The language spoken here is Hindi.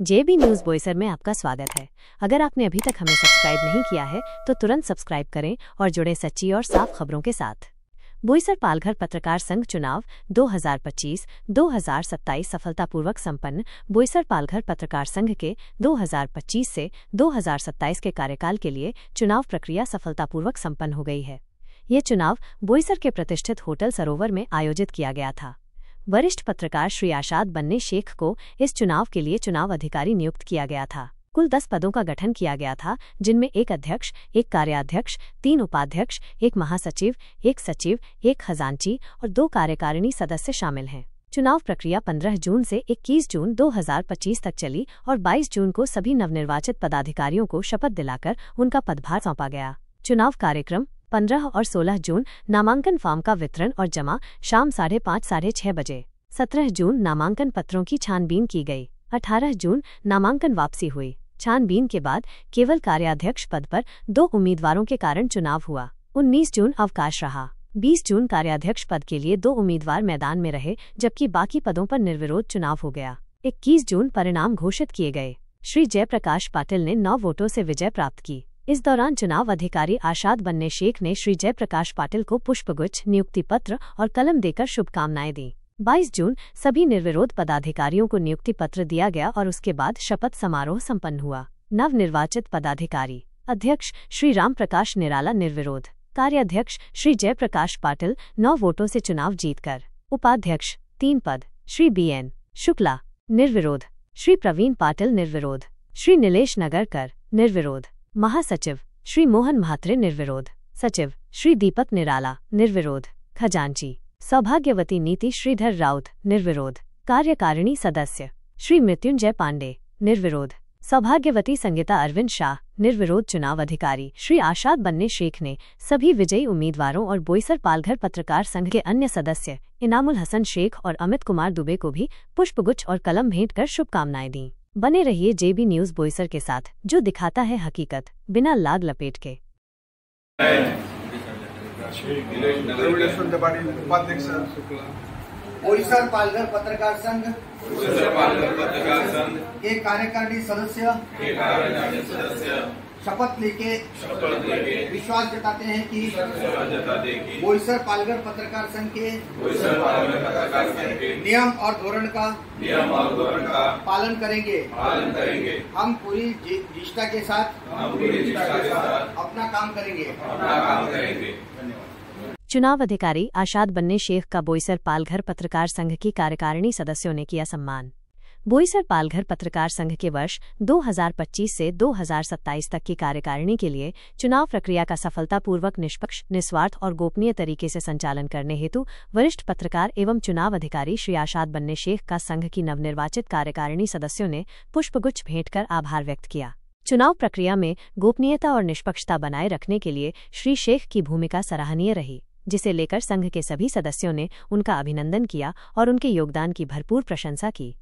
जेबी न्यूज़ बोईसर में आपका स्वागत है। अगर आपने अभी तक हमें सब्सक्राइब नहीं किया है तो तुरंत सब्सक्राइब करें और जुड़े सच्ची और साफ खबरों के साथ। बोईसर पालघर पत्रकार संघ चुनाव 2025-2027 सफलतापूर्वक संपन्न। बोईसर पालघर पत्रकार संघ के 2025 से 2027 के कार्यकाल के लिए चुनाव प्रक्रिया सफलतापूर्वक संपन्न हो गई है। ये चुनाव बोईसर के प्रतिष्ठित होटल सरोवर में आयोजित किया गया था। वरिष्ठ पत्रकार श्री आशाद बन्ने शेख को इस चुनाव के लिए चुनाव अधिकारी नियुक्त किया गया था। कुल 10 पदों का गठन किया गया था, जिनमें एक अध्यक्ष, एक कार्याध्यक्ष, 3 उपाध्यक्ष, एक महासचिव, एक सचिव, एक खजांची और 2 कार्यकारिणी सदस्य शामिल हैं। चुनाव प्रक्रिया 15 जून से 21 जून 2025 तक चली और 22 जून को सभी नवनिर्वाचित पदाधिकारियों को शपथ दिलाकर उनका पदभार सौंपा गया। चुनाव कार्यक्रम 15 और 16 जून नामांकन फॉर्म का वितरण और जमा शाम 5:30 साढ़े 6 बजे। 17 जून नामांकन पत्रों की छानबीन की गई। 18 जून नामांकन वापसी हुई। छानबीन के बाद केवल कार्याध्यक्ष पद पर 2 उम्मीदवारों के कारण चुनाव हुआ। 19 जून अवकाश रहा। 20 जून कार्याध्यक्ष पद के लिए 2 उम्मीदवार मैदान में रहे, जबकि बाकी पदों पर निर्विरोध चुनाव हो गया। 21 जून परिणाम घोषित किए गए। श्री जयप्रकाश पाटिल ने 9 वोटों से विजय प्राप्त की। इस दौरान चुनाव अधिकारी आशाद बन्ने शेख ने श्री जयप्रकाश पाटिल को पुष्पगुच्छ, नियुक्ति पत्र और कलम देकर शुभकामनाएं दी। 22 जून सभी निर्विरोध पदाधिकारियों को नियुक्ति पत्र दिया गया और उसके बाद शपथ समारोह संपन्न हुआ। नवनिर्वाचित पदाधिकारी: अध्यक्ष श्री राम प्रकाश निराला निर्विरोध, कार्याध्यक्ष श्री जयप्रकाश पाटिल 9 वोटों से चुनाव जीतकर, उपाध्यक्ष 3 पद श्री BN शुक्ला निर्विरोध, श्री प्रवीण पाटिल निर्विरोध, श्री नीलेश नगरकर निर्विरोध, महासचिव श्री मोहन म्हात्रे निर्विरोध, सचिव श्री दीपक निराला निर्विरोध, खजांची सौभाग्यवती नीति श्रीधर राउत निर्विरोध, कार्यकारिणी सदस्य श्री मृत्युंजय पांडे निर्विरोध, सौभाग्यवती संगीता अरविंद शाह निर्विरोध। चुनाव अधिकारी श्री आशाद बन्ने शेख ने सभी विजयी उम्मीदवारों और बोईसर पालघर पत्रकार संघ के अन्य सदस्य इनामुल हसन शेख और अमित कुमार दुबे को भी पुष्पगुच्छ और कलम भेंट कर शुभकामनाएं दी। बने रहिए जेबी न्यूज़ बोईसर के साथ, जो दिखाता है हकीकत बिना लाग लपेट के। बोईसर पालघर पत्रकार संघ के कार्यकारिणी सदस्य शपथ लेके विश्वास जताते हैं कि बोईसर पालघर पत्रकार संघ के नियम और धोरण का पालन करेंगे। हम पूरी निष्ठा के साथ अपना काम करेंगे। चुनाव अधिकारी आशाद बन्ने शेख का बोईसर पालघर पत्रकार संघ की कार्यकारिणी सदस्यों ने किया सम्मान। बोईसर पालघर पत्रकार संघ के वर्ष 2025 से 2027 तक की कार्यकारिणी के लिए चुनाव प्रक्रिया का सफलतापूर्वक, निष्पक्ष, निस्वार्थ और गोपनीय तरीके से संचालन करने हेतु वरिष्ठ पत्रकार एवं चुनाव अधिकारी श्री आशाद बन्ने शेख का संघ की नवनिर्वाचित कार्यकारिणी सदस्यों ने पुष्पगुच्छ भेंट कर आभार व्यक्त किया। चुनाव प्रक्रिया में गोपनीयता और निष्पक्षता बनाए रखने के लिए श्री शेख की भूमिका सराहनीय रही, जिसे लेकर संघ के सभी सदस्यों ने उनका अभिनंदन किया और उनके योगदान की भरपूर प्रशंसा की।